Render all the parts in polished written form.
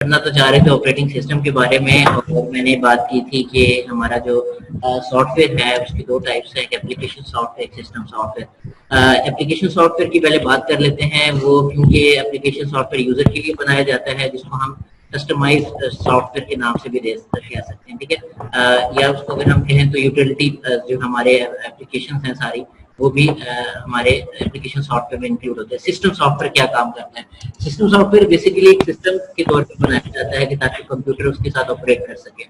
کرنا تو چاہ رہے تھے آپریٹنگ سسٹم کے بارے میں، اور میں نے بات کی تھی کہ ہمارا جو سافٹ ویئر ہے اس کی دو ٹائپس ہیں، application soft where, system soft where. Application soft where کی پہلے بات کر لیتے ہیں، وہ کیونکہ اپلیکیشن سافٹ ویئر یوزر کے لیے بنایا جاتا ہے، جس کو ہم کسٹمائز سافٹ ویئر کے نام سے بھی کہہ سکتے ہیں، ٹھیک ہے، یا اس کو اگر ہم کہیں تو یوٹیلٹی جو ہمارے اپلیکیشن ہیں ساری، وہ بھی ہمارے اپلیکیشن سافٹ ویئر میں انکلوڈ ہوتے ہیں۔ سسٹم سافٹ ویئر کیا کام کرتا ہے؟ سسٹم سافٹ ویئر بیسیکلی ایک سسٹم کے طور پر بنایا جاتا ہے کہ تاکہ کمپیوٹر اس کے ساتھ آپریٹ کر سکے۔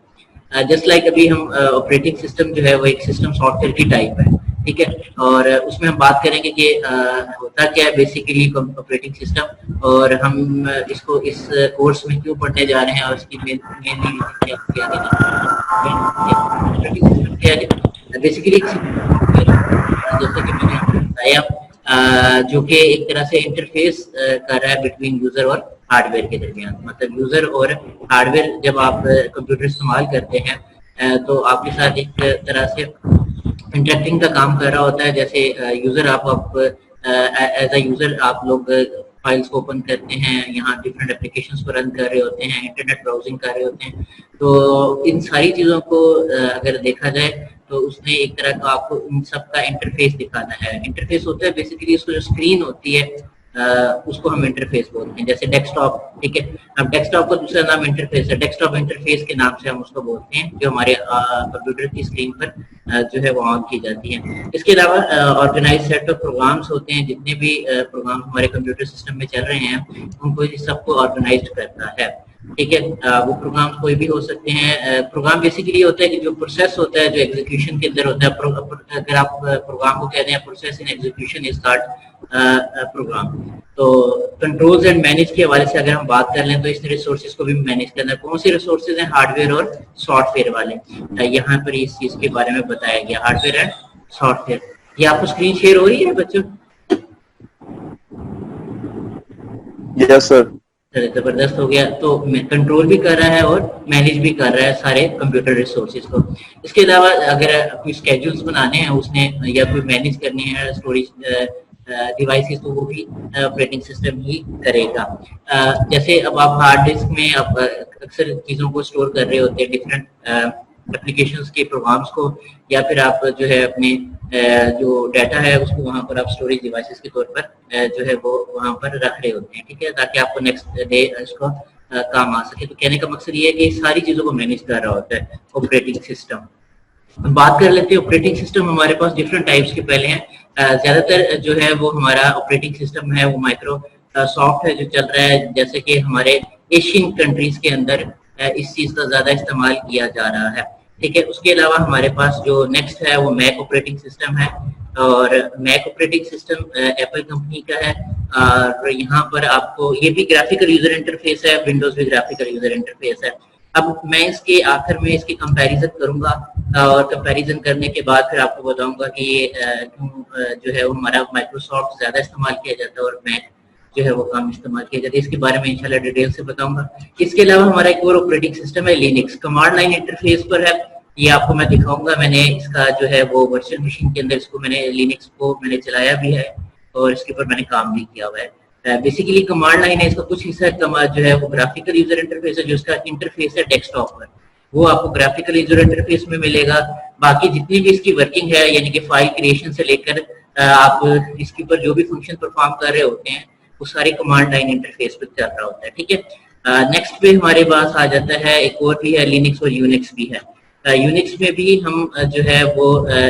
جسٹ لائک ابھی ہم آپریٹنگ سسٹم جو ہے وہ ایک سسٹم سافٹ ویئر کی ٹائپ ہے، ٹھیک ہے، اور اس میں ہم بات کریں گے کہ ہوتا کیا ہے بیسیکلی آپریٹنگ سسٹم، اور ہم اس کو اس کورس میں کیوں پڑھنے جا رہے ہیں، اور اس کی مینلی بیسیکلی جیسے کہ میں نے آپ کو بتایا جو کہ ایک طرح سے انٹرفیس کر رہا ہے بٹوین یوزر اور ہارڈ ویئر کے درمیان، مطلب یوزر اور ہارڈ ویئر جب آپ کمپیوٹر استعمال کرتے ہیں تو آپ کے ساتھ ایک طرح سے انٹریکٹنگ کا کام کر رہا ہوتا ہے، جیسے یوزر آپ ایز اے یوزر آپ لوگ فائلس کو اوپن کرتے ہیں، یہاں ڈفرینٹ اپلیکیشنز کو رن کر رہے ہوتے ہیں، انٹرنیٹ براؤزنگ کر رہے ہوتے ہیں، تو ان ساری چیزوں کو اگر دیکھا جائے تو اس نے ایک طرح کا آپ کو ان سب کا انٹرفیس دکھانا ہے۔ انٹرفیس ہوتا ہے بیسیکلی اس کو جو اسکرین ہوتی ہے اس کو ہم انٹرفیس بولتے ہیں، جیسے ڈیسک ٹاپ، ٹھیک ہے، اب ڈیسک ٹاپ کا دوسرا نام انٹرفیس ہے، ڈیسک ٹاپ انٹرفیس کے نام سے ہم اس کو بولتے ہیں، جو ہمارے کمپیوٹر کی اسکرین پر جو ہے وہ آن کی جاتی ہے۔ اس کے علاوہ آرگنائز سیٹ آف پروگرامس ہوتے ہیں، جتنے بھی پروگرام ہمارے کمپیوٹر سسٹم میں چل رہے ہیں ان کو سب کو آرگنائزڈ کرتا ہے، ٹھیک ہے، وہ پروگرام کوئی بھی ہو سکتے ہیں۔ پروگرام بیسیکلی ہوتا ہے کہ جو پروسیس ہوتا ہے جو ایگزیکیوشن کے اندر ہوتا ہے، اگر آپ پروگرام کو کہتے ہیں process in execution is called program. تو کنٹرولز اینڈ مینیج کے حوالے سے اگر ہم بات کر لیں تو اس ریسورسز کو بھی مینیج کرنا ہے۔ کون سے ریسورسز ہیں؟ ہارڈ ویئر اور سافٹ ویئر والے، یہاں پر اس چیز کے بارے میں بتایا گیا، hard where and soft where. یہ آپ کو اسکرین شیئر ہو رہی ہے بچوں؟ یس سر، زبردست ہو گیا۔ تو کنٹرول بھی کر رہا ہے اور مینیج بھی کر رہا ہے سارے کمپیوٹر ریسورسز کو۔ اس کے علاوہ اگر کوئی اسکیڈولز بنانے ہیں اس نے یا کوئی مینیج کرنی ہے اسٹوریج ڈیوائسز تو وہ بھی آپریٹنگ سسٹم ہی کرے گا۔ جیسے اب آپ ہارڈ ڈسک میں اب اکثر چیزوں کو اسٹور کر رہے ہوتے ہیں، ڈفرینٹ اپلیکیشنز کے پروگرامز کو، یا پھر آپ جو ہے اپنے جو ڈیٹا ہے اس کو وہاں پر آپ اسٹوریج ڈیوائسز کے طور پر جو ہے وہ وہاں پر رکھ رہے ہوتے ہیں، ٹھیک ہے، تاکہ آپ کو نیکسٹ ڈے اس کو کام آ سکے۔ تو کہنے کا مقصد یہ ہے کہ ساری چیزوں کو مینیج کر رہا ہوتا ہے آپریٹنگ سسٹم۔ بات کر لیتے ہیں آپریٹنگ سسٹم ہمارے پاس ڈفرینٹ ٹائپس کے پہلے ہیں۔ زیادہ تر جو ہے وہ ہمارا آپریٹنگ سسٹم ہے وہ مائکرو سافٹ ہے جو چل رہا ہے، جیسے کہ ہمارے ایشین کنٹریز کے اندر اس چیز کا زیادہ استعمال کیا جا رہا ہے، ٹھیک ہے۔ اس کے علاوہ ہمارے پاس جو نیکسٹ ہے وہ میک آپریٹنگ سسٹم ہے، اور make operating system apple company کا ہے، اور یہاں پر آپ کو یہ بھی گرافیکل یوزر انٹرفیس ہے، ونڈوز بھی گرافیکل یوزر انٹرفیس ہے۔ اب میں اس کے آخر میں اس کی کمپیریزن کروں گا، اور کمپیریزن کرنے کے بعد پھر آپ کو بتاؤں گا کہ یہ کیوں جو ہے وہ ہمارا مائکروسافٹ زیادہ استعمال کیا جاتا ہے اور میک جو ہے وہ کام استعمال کیا جاتا ہے۔ اس کے بارے میں انشاءاللہ ڈیٹیل سے بتاؤں گا۔ اس کے علاوہ ہمارا ایک اور آپریٹنگ سسٹم ہے لینکس، کمانڈ لائن انٹرفیس پر ہے، یہ آپ کو میں دکھاؤں گا۔ میں نے اس کا جو ہے وہ ورچوئل مشین کے اندر اس کو میں نے لینکس کو میں نے چلایا بھی ہے، اور اس کے اوپر میں نے کام بھی کیا ہوا ہے۔ بیسیکلی کمانڈ لائن ہے، اس کا کچھ حصہ جو ہے وہ گرافیکل یوزر انٹرفیس ہے، جو اس کا انٹرفیس ہے ڈیسک ٹاپ پر، وہ آپ کو گرافیکل یوزر انٹرفیس میں ملے گا۔ باقی جتنی بھی اس کی ورکنگ ہے، یعنی کہ فائل کریشن سے لے کر آپ اس کے اوپر جو بھی فنکشن پرفارم کر رہے ہوتے ہیں وہ ساری کمانڈ لائن انٹرفیس پہ چل رہا ہوتا ہے، ٹھیک ہے۔ نیکسٹ پہ ہمارے پاس آ جاتا ہے ایک اور بھی ہے لینکس اور یونکس بھی ہے۔ یونکس میں بھی ہم جو ہے وہ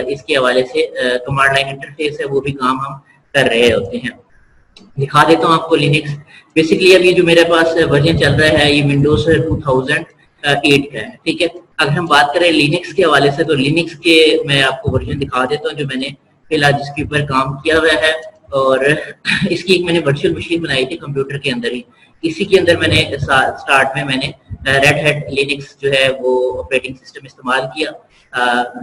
اس کے حوالے سے کمانڈ لائن انٹرفیس ہے، وہ بھی کام ہم کر رہے ہوتے ہیں۔ دکھا دیتا ہوں آپ کو لینکس۔ بیسیکلی ابھی جو میرے پاس ورژن چل رہا ہے یہ ونڈوز 2008 کا ہے، ٹھیک ہے۔ اگر ہم بات کریں لینکس کے حوالے سے تو لینکس کے میں آپ کو ورژن دکھا دیتا ہوں جو میں نے فی الحال جس کے اوپر کام کیا ہوا ہے، اور اس کی ایک میں نے ورچوئل مشین بنائی تھی کمپیوٹر کے اندر ہی، اسی کے اندر میں نے اسٹارٹ میں نے ریڈ ہیٹ لینکس جو ہے وہ آپریٹنگ سسٹم استعمال کیا۔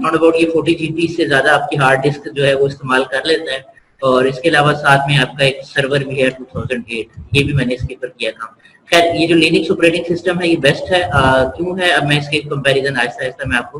ناٹ اباؤٹ یہ 40 GB سے زیادہ آپ کی ہارڈ ڈسک جو ہے وہ استعمال کر لیتا ہے، اور اس کے علاوہ ساتھ میں آپ کا ایک سرور بھی ہے 2008، یہ بھی میں نے اس کے اوپر کیا تھا۔ خیر یہ جو لینکس آپریٹنگ سسٹم ہے یہ بیسٹ ہے، کیوں ہے اب میں اس کے کمپیریزن آہستہ آہستہ میں آپ کو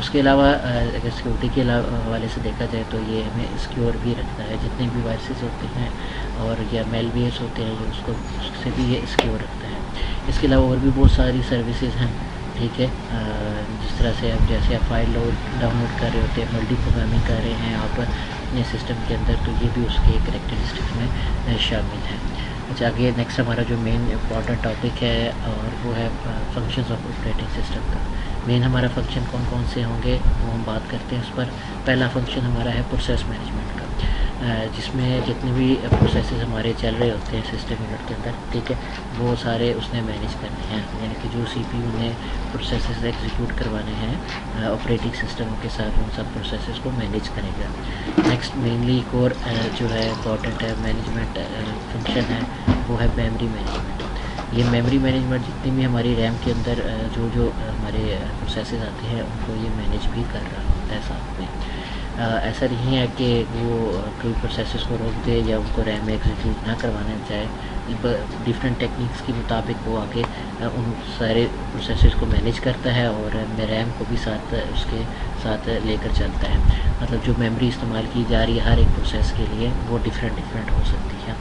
اس کے علاوہ اگر سیکورٹی کے حوالے سے دیکھا جائے تو یہ ہمیں سیکیور بھی رکھتا ہے، جتنے بھی وائرسز ہوتے ہیں اور یا میل ویئرس ہوتے ہیں اس سے بھی یہ سیکیور رکھتا ہے۔ اس کے علاوہ اور بھی بہت ساری سروسز ہیں، ٹھیک ہے، جس طرح سے اب جیسے آپ فائل ڈاؤن لوڈ کر رہے ہوتے ہیں، ملٹی پروگرامنگ کر رہے ہیں آپ اپنے سسٹم کے اندر، تو یہ بھی اس کے کریکٹرسٹکس میں شامل ہے۔ اچھا، آگے نیکسٹ ہمارا جو مین امپورٹنٹ ٹاپک ہے اور وہ ہے فنکشنز آف آپریٹنگ سسٹم کا۔ مین ہمارا فنکشن کون کون سے ہوں گے وہ ہم بات کرتے ہیں اس پر۔ پہلا فنکشن ہمارا ہے پروسیس مینجمنٹ کا، جس میں جتنے بھی پروسیسز ہمارے چل رہے ہوتے ہیں سسٹم یونٹ کے اندر، ٹھیک ہے، وہ سارے اس نے مینیج کرنے ہیں، یعنی کہ جو سی پی یو نے پروسیسز ایگزیکیوٹ کروانے ہیں آپریٹنگ سسٹم کے ساتھ، ان سب پروسیسز کو مینیج کرے گا۔ نیکسٹ مینلی ایک اور جو ہے امپورٹنٹ ہے مینجمنٹ فنکشن ہے، وہ ہے میموری مینجمنٹ۔ یہ میموری مینجمنٹ جتنی بھی ہماری ریم کے اندر جو ہمارے پروسیسز آتے ہیں ان کو یہ مینیج بھی کر رہا ہوتا ہے ساتھ میں۔ ایسا نہیں ہے کہ وہ کوئی پروسیسز کو روک دے یا ان کو ریم میں ایگزیکیوٹ نہ کروانا چاہے، ڈفرینٹ ٹیکنیکس کے مطابق وہ آگے ان سارے پروسیسز کو مینیج کرتا ہے اور ریم کو بھی ساتھ اس کے ساتھ لے کر چلتا ہے۔ مطلب جو میموری استعمال کی جا رہی ہے ہر ایک پروسیس کے لیے وہ ڈفرینٹ ہو سکتی ہے،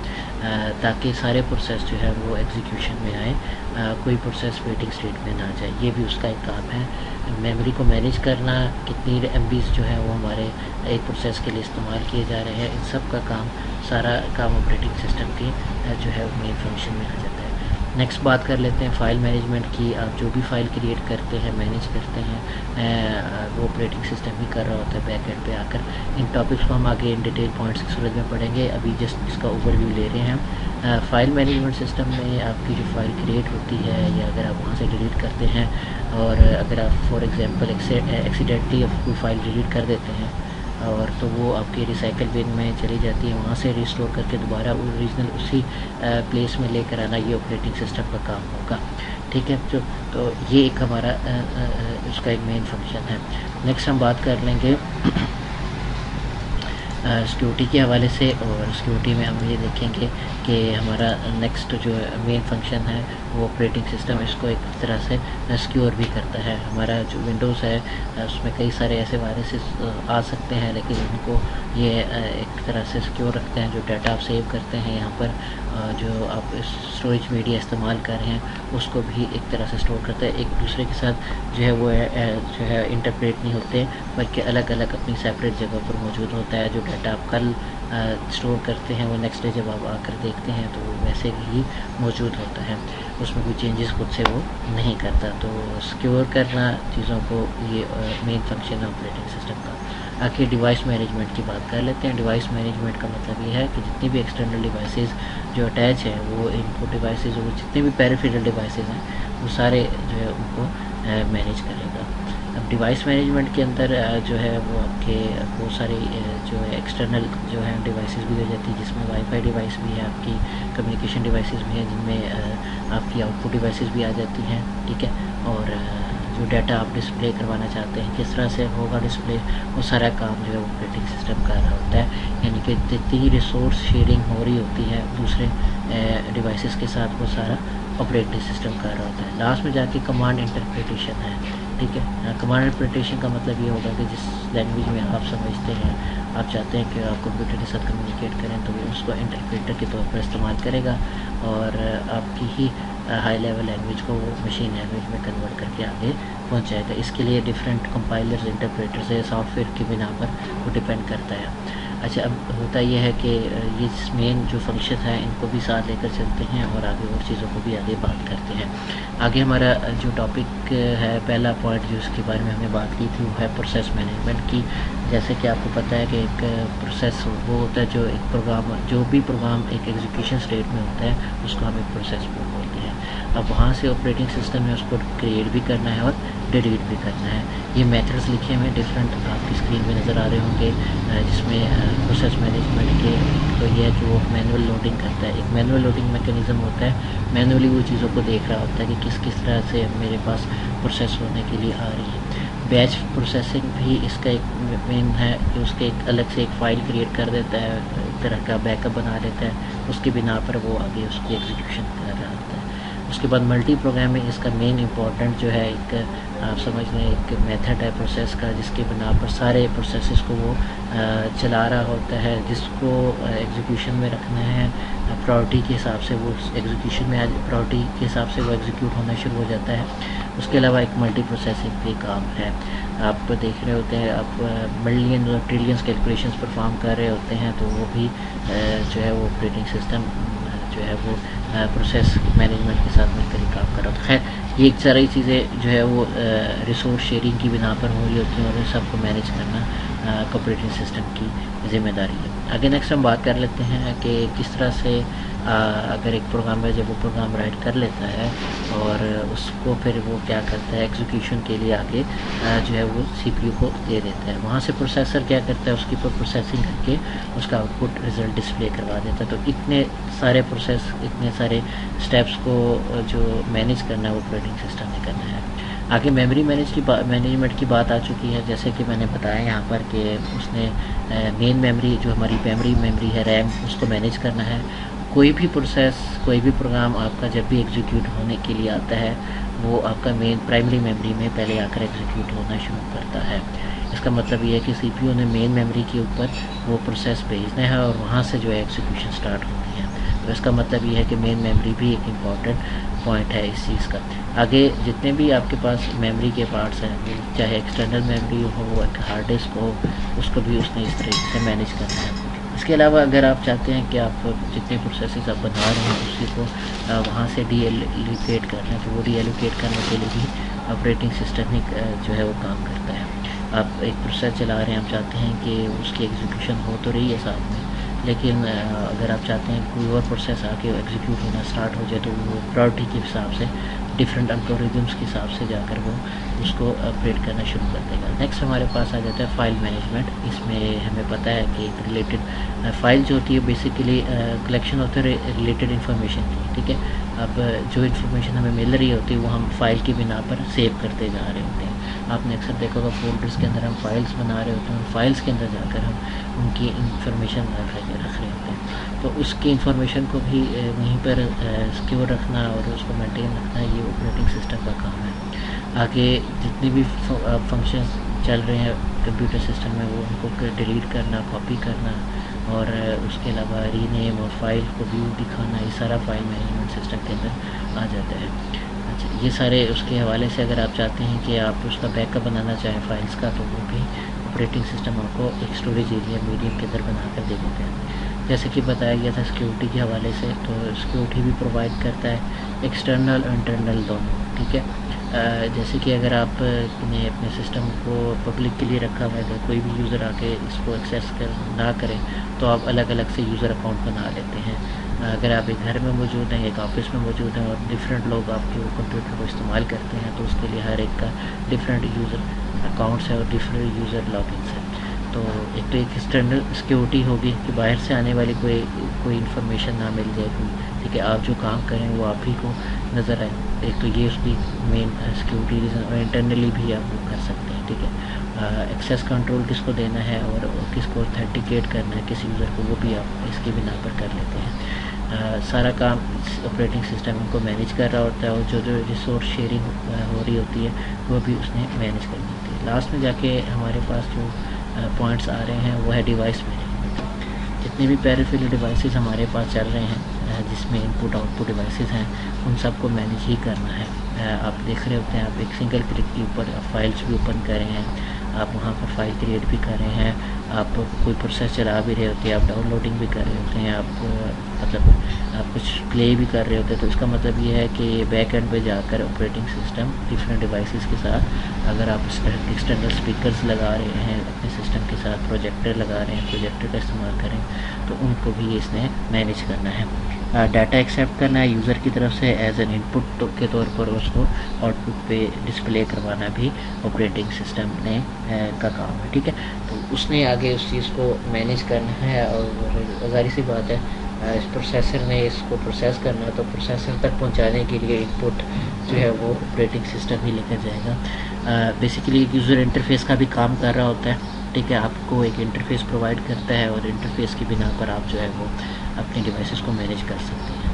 تاکہ سارے پروسیس جو ہے وہ ایگزیکیوشن میں آئے، کوئی پروسیس ویٹنگ اسٹیٹ میں نہ جائے۔ یہ بھی اس کا ایک کام ہے، میموری کو مینیج کرنا، کتنی ایم بیز جو ہے وہ ہمارے ایک پروسیس کے لیے استعمال کیے جا رہے ہیں، ان سب کا کام، سارا کام آپریٹنگ سسٹم کی جو ہے مین فنکشن میں آ جاتا ہے۔ نیکسٹ بات کر لیتے ہیں فائل مینجمنٹ کی۔ آپ جو بھی فائل کریٹ کرتے ہیں، مینیج کرتے ہیں، وہ آپریٹنگ سسٹم ہی کر رہا ہوتا ہے بیک اینڈ پہ آ کر۔ ان ٹاپکس کو ہم آگے ان ڈیٹیل پوائنٹس کی صورت میں پڑھیں گے، ابھی جسٹ اس کا اوور ویو لے رہے ہیں ہم۔ فائل مینجمنٹ سسٹم میں آپ کی جو فائل کریٹ ہوتی ہے یا اگر آپ وہاں سے ڈیلیٹ کرتے ہیں، اور اگر آپ فار ایگزامپل ایکسیڈنٹلی کوئی فائل ڈیلیٹ کر دیتے ہیں اور تو وہ آپ کی ریسائیکل بن میں چلی جاتی ہے، وہاں سے ریسٹور کر کے دوبارہ اوریجنل اسی پلیس میں لے کر آنا، یہ آپریٹنگ سسٹم کا کام ہوگا، ٹھیک ہے۔ تو یہ ایک ہمارا اس کا ایک مین فنکشن ہے۔ نیکسٹ ہم بات کر لیں گے سیکیورٹی کے حوالے سے، اور سیکیورٹی میں ہم یہ دیکھیں گے کہ ہمارا نیکسٹ جو مین فنکشن ہے وہ آپریٹنگ سسٹم اس کو ایک طرح سے سیکیور بھی کرتا ہے۔ ہمارا جو ونڈوز ہے اس میں کئی سارے ایسے وائرسز آ سکتے ہیں، لیکن ان کو یہ ایک طرح سے سیکیور رکھتے ہیں۔ جو ڈیٹا آپ سیو کرتے ہیں یہاں پر، جو آپ اسٹوریج میڈیا استعمال کر رہے ہیں اس کو بھی ایک طرح سے اسٹور کرتا ہے، ایک دوسرے کے ساتھ جو ہے وہ جو ہے انٹرپریٹ نہیں ہوتے، بلکہ الگ الگ اپنی سیپریٹ جگہ پر موجود ہوتا ہے۔ جو ڈیٹا آپ کل اسٹور کرتے ہیں وہ نیکسٹ ڈے جب آپ آ کر دیکھتے ہیں تو وہ ویسے ہی موجود ہوتا ہے، اس میں کوئی چینجز خود سے وہ نہیں کرتا۔ تو سیکیور کرنا چیزوں کو یہ مین فنکشن ہے آپریٹنگ سسٹم کا۔ آخر ڈیوائس مینجمنٹ کی بات کر لیتے ہیں۔ ڈیوائس مینجمنٹ کا مطلب یہ ہے کہ جتنی بھی ایکسٹرنل ڈیوائسز جو اٹیچ ہیں، وہ ان پٹ ڈیوائسز، وہ جتنے بھی پیریفیرل ڈیوائسز ہیں وہ سارے جو ہے ان کو مینیج کرے گا۔ اب ڈیوائس مینجمنٹ کے اندر جو ہے وہ آپ کے بہت ساری جو ہے ایکسٹرنل جو ہے ڈیوائسز بھی ہو جاتی ہے، جس میں وائی فائی ڈیوائس بھی ہے، آپ کی کمیونیکیشن ڈیوائسز بھی ہیں، جن میں آپ کی آؤٹ پٹ ڈیوائسز بھی آ جاتی ہیں، ٹھیک ہے، اور جو ڈیٹا آپ ڈسپلے کروانا چاہتے ہیں کس طرح سے ہوگا ڈسپلے، وہ سارا کام جو ہے آپریٹنگ سسٹم کر رہا ہوتا ہے۔ یعنی کہ جتنی ریسورس شیئرنگ ہو رہی ہوتی ہے دوسرے ڈیوائسز کے ساتھ، وہ سارا آپریٹنگ سسٹم کر رہا ہوتا ہے۔ لاسٹ میں جا کے کمانڈ انٹرپریٹیشن ہے، ٹھیک ہے۔ کمانڈ انٹرپریٹیشن کا مطلب یہ ہوگا کہ جس لینگویج میں آپ سمجھتے ہیں، آپ چاہتے ہیں کہ آپ کمپیوٹر کے ساتھ کمیونیکیٹ کریں، تو وہ اس کو انٹرپریٹر کے طور پر استعمال کرے گا، اور آپ کی ہی ہائی لیول لینگویج کو وہ مشین لینگویج میں کنورٹ کر کے آگے پہنچ جائے گا۔ اس کے لیے ڈفرینٹ کمپائلرز، انٹرپریٹرز ہے، سافٹ ویئر کی بنا پر وہ ڈپینڈ کرتا ہے۔ اچھا، اب ہوتا یہ ہے کہ یہ مین جو فنکشن ہیں ان کو بھی ساتھ لے کر چلتے ہیں اور آگے اور چیزوں کو بھی آگے بات کرتے ہیں۔ آگے ہمارا جو ٹاپک ہے، پہلا پوائنٹ جو اس کے بارے میں ہم نے بات کی تھی وہ ہے پروسیس مینجمنٹ کی۔ جیسے کہ آپ کو پتہ ہے کہ ایک پروسیس وہ ہوتا ہے جو ایک پروگرام، جو بھی پروگرام ایک ایگزیکیوشن اسٹیٹ میں ہوتا ہے اس کو ہم ایک پروسیس بولتے ہیں۔ اب وہاں سے آپریٹنگ سسٹم میں اس کو کریٹ بھی کرنا ہے اور ڈیلیٹ بھی کرنا ہے۔ یہ میتھڈز لکھے ہوئے ڈفرینٹ آپ کی اسکرین میں نظر آ رہے ہوں گے، جس میں پروسیس مینجمنٹ کے تو یہ ہے کہ وہ مینول لوڈنگ کرتا ہے۔ ایک مینول لوڈنگ میکینزم ہوتا ہے، مینولی وہ چیزوں کو دیکھ رہا ہوتا ہے کہ کس طرح سے میرے پاس پروسیس ہونے کے لیے آ رہی ہے۔ بیچ پروسیسنگ بھی اس کا ایک مین ہے کہ اس کے ایک الگ سے ایک فائل کریٹ کر دیتا ہے، ایک طرح کا بیک اپ بنا لیتا ہے، اس کی بنا پر وہ آگے اس کی ایگزیکیوشن کر رہا ہوتا ہے۔ اس کے بعد ملٹی پروگرامنگ اس کا مین امپورٹنٹ جو ہے ایک آپ سمجھ لیں ایک میتھڈ ہے پروسیس کا، جس کے بنا پر سارے پروسیسز کو وہ چلا رہا ہوتا ہے، جس کو ایگزیکیوشن میں رکھنا ہے پرائورٹی کے حساب سے وہ ایگزیکیوشن میں پرائورٹی کے حساب سے وہ ایگزیکیوٹ ہونا شروع ہو جاتا ہے۔ اس کے علاوہ ایک ملٹی پروسیسنگ پہ کام ہے، آپ دیکھ رہے ہوتے ہیں آپ ملین اور ٹریلینس کیلکولیشنز پرفارم کر رہے ہوتے ہیں، تو وہ بھی جو ہے وہ آپریٹنگ سسٹم جو ہے وہ پروسیس مینجمنٹ کے ساتھ مل کر ہی کام کر رہا ہوتا ہے۔ خیر یہ ساری چیزیں جو ہے وہ ریسورس شیئرنگ کی بنا پر ہو رہی ہوتی ہیں، اور ان سب کو مینیج کرنا آپریٹنگ سسٹم کی ذمہ داری ہے۔ آگے نیکسٹ ہم بات کر لیتے ہیں کہ کس طرح سے اگر ایک پروگرامر جب وہ پروگرام رائٹ کر لیتا ہے اور اس کو پھر وہ کیا کرتا ہے ایگزیکیوشن کے لیے آگے جو ہے وہ سی پی یو کو دے دیتا ہے، وہاں سے پروسیسر کیا کرتا ہے اس کی پروسیسنگ کر کے اس کا آؤٹ پٹ ریزلٹ ڈسپلے کروا دیتا ہے۔ تو اتنے سارے پروسیس اتنے سارے اسٹیپس کو جو مینیج کرنا ہے وہ آپریٹنگ سسٹم نے کرنا ہے۔ آگے میموری مینجمنٹ کی بات آ چکی ہے، جیسے کہ میں نے بتایا یہاں پر کہ اس نے مین میموری جو ہماری پرائمری میموری ہے ریم اس کو مینیج کرنا ہے۔ کوئی بھی پروسیس کوئی بھی پروگرام آپ کا جب بھی ایگزیکیوٹ ہونے کے لیے آتا ہے وہ آپ کا مین پرائمری میموری میں پہلے آ کر ایگزیکیوٹ ہونا شروع کرتا ہے۔ اس کا مطلب یہ ہے کہ سی پی یو نے مین میموری کے اوپر وہ پروسیس بھیجنا ہے اور وہاں سے جو ہے ایگزیکیوشن سٹارٹ ہوتی ہے۔ تو اس کا مطلب یہ ہے کہ مین میموری بھی ایک امپورٹنٹ پوائنٹ ہے اس چیز کا۔ آگے جتنے بھی آپ کے پاس میموری کے پارٹس ہیں، چاہے ایکسٹرنل میموری ہو ایک ہارڈ ڈسک ہو، اس کو بھی اس نے اس طریقے سے مینیج کرنا ہے۔ اس کے علاوہ اگر آپ چاہتے ہیں کہ آپ جتنے پروسیسز آپ بنا رہے ہیں اسی کو وہاں سے ڈی ایلوکیٹ کرنا ہے، تو وہ ڈی ایلوکیٹ کرنے کے لیے بھی آپریٹنگ سسٹم ہی جو ہے وہ کام کرتا ہے۔ آپ ایک پروسیس چلا رہے ہیں، آپ چاہتے ہیں کہ اس کی ایگزیکیوشن ہو تو رہی ہے ساتھ میں، لیکن اگر آپ چاہتے ہیں کوئی اور پروسیس آ کے ایگزیکیوٹ ہونا اسٹارٹ ہو جائے تو وہ پرائورٹی کے حساب سے ڈفرینٹ الگوریدمس کے حساب سے جا کر وہ اس کو اپریٹ کرنا شروع کر دے گا۔ نیکسٹ ہمارے پاس آ جاتا ہے فائل مینجمنٹ۔ اس میں ہمیں پتہ ہے کہ ایک ریلیٹڈ فائل جو ہوتی ہے بیسیکلی کلیکشن ہوتا ہے ریلیٹڈ انفارمیشن کی، ٹھیک ہے۔ اب جو انفارمیشن ہمیں مل رہی ہوتی ہے وہ ہم فائل کی بنا پر سیو کرتے جا رہے ہوتے ہیں۔ آپ نے اکثر دیکھا ہوگا فولڈرس کے اندر ہم فائلس بنا رہے ہوتے ہیں، اور فائلس کے اندر جا کر ہم ان کی انفارمیشن رکھ رہے ہوتے ہیں۔ تو اس کی انفارمیشن کو بھی وہیں پر سکیور رکھنا اور اس کو مینٹین رکھنا یہ آپریٹنگ سسٹم کا کام ہے۔ آگے جتنے بھی فنکشنز چل رہے ہیں کمپیوٹر سسٹم میں وہ ان کو ڈیلیٹ کرنا، کاپی کرنا، اور اس کے علاوہ ری نیم اور فائل کو ویو دکھانا، یہ سارا فائل مینجمنٹ سسٹم کے اندر آ جاتا ہے۔ اچھا یہ سارے اس کے حوالے سے اگر آپ چاہتے ہیں کہ آپ اس کا بیک اپ بنانا چاہیں فائلس کا، تو وہ بھی آپریٹنگ سسٹم آپ کو ایک اسٹوریج ایریا میڈیم کے اندر بنا کر دے دیتے ہیں۔ جیسے کہ بتایا گیا تھا سیکیورٹی کے حوالے سے، تو سیکیورٹی بھی پرووائڈ کرتا ہے ایکسٹرنل اور انٹرنل دونوں، ٹھیک ہے۔ جیسے کہ اگر آپ نے اپنے سسٹم کو پبلک کے لیے رکھا ہوا ہے، اگر کوئی بھی یوزر آ کے اس کو ایکسیس نہ کرے تو آپ الگ الگ سے یوزر اکاؤنٹ بنا لیتے ہیں۔ اگر آپ ایک گھر میں موجود ہیں، ایک آفس میں موجود ہیں اور ڈفرینٹ لوگ آپ کے کمپیوٹر کو استعمال کرتے ہیں، تو اس کے لیے ہر ایک کا ڈفرینٹ یوزر اکاؤنٹس ہیں اور ڈفرینٹ یوزر لاگ انس ہیں۔ تو ایک تو ایک ایکسٹرنل سیکیورٹی ہوگی کہ باہر سے آنے والی کوئی انفارمیشن نہ مل جائے کوئی، ٹھیک ہے، آپ جو کام کریں وہ آپ ہی کو نظر آئے۔ ایک تو یہ اس کی مین سیکیورٹی ریزن، اور انٹرنلی بھی آپ وہ کر سکتے ہیں، ٹھیک ہے۔ ایکسیس کنٹرول کس کو دینا ہے اور کس کو اتھینٹیکیٹ کرنا ہے کس یوزر کو، وہ بھی آپ اس کی بنا پر کر لیتے ہیں۔ سارا کام آپریٹنگ سسٹم ان کو مینیج کر رہا ہوتا ہے، اور جو ریسورس شیئرنگ ہو رہی ہوتی ہے وہ بھی اس نے مینیج کرنی ہوتی ہے۔ لاسٹ میں جا کے ہمارے پاس جو پوائنٹس آ رہے ہیں وہ ہے ڈیوائس مینجمنٹ۔ جتنے بھی پیریفیرل ڈیوائسز ہمارے پاس چل رہے ہیں جس میں ان پٹ آؤٹ پٹ ڈیوائسز ہیں، ان سب کو مینیج ہی کرنا ہے۔ آپ دیکھ رہے ہوتے ہیں آپ ایک سنگل کلک کے اوپر فائلس بھی اوپن کر رہے ہیں، آپ وہاں پر فائل کریٹ بھی کر رہے ہیں، آپ کوئی پروسیس چلا بھی رہے ہوتے ہیں، آپ ڈاؤن لوڈنگ بھی کر رہے ہوتے ہیں، آپ مطلب آپ کچھ پلے بھی کر رہے ہوتے ہیں۔ تو اس کا مطلب یہ ہے کہ بیک اینڈ پہ جا کر آپریٹنگ سسٹم ڈفرینٹ ڈیوائسز کے ساتھ، اگر آپ ایکسٹرنل اسپیکرز لگا رہے ہیں اپنے سسٹم کے ساتھ، پروجیکٹر لگا رہے ہیں، پروجیکٹر کا استعمال کریں، تو ان کو بھی اس نے مینیج کرنا ہے۔ ڈاٹا ایکسیپٹ کرنا ہے یوزر کی طرف سے ایز این ان پٹ کے طور پر، اس کو آؤٹ پٹ پہ ڈسپلے کروانا بھی آپریٹنگ سسٹم نے کا کام ہے، ٹھیک ہے۔ تو اس نے آگے اس چیز کو مینیج کرنا ہے، اور ظاہر سی بات ہے اس پروسیسر نے اس کو پروسیس کرنا ہے، تو پروسیسر تک پہنچانے کے لیے ان پٹ جو ہے وہ آپریٹنگ سسٹم ہی لے کر جائے گا۔ بیسیکلی ایک یوزر انٹرفیس کا بھی کام کر رہا ہوتا ہے، ٹھیک ہے، آپ کو ایک انٹرفیس پرووائڈ کرتا ہے، اور انٹرفیس کی بنا پر آپ جو ہے وہ اپنے ڈیوائسز کو مینیج کر سکتے ہیں۔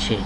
6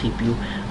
CPU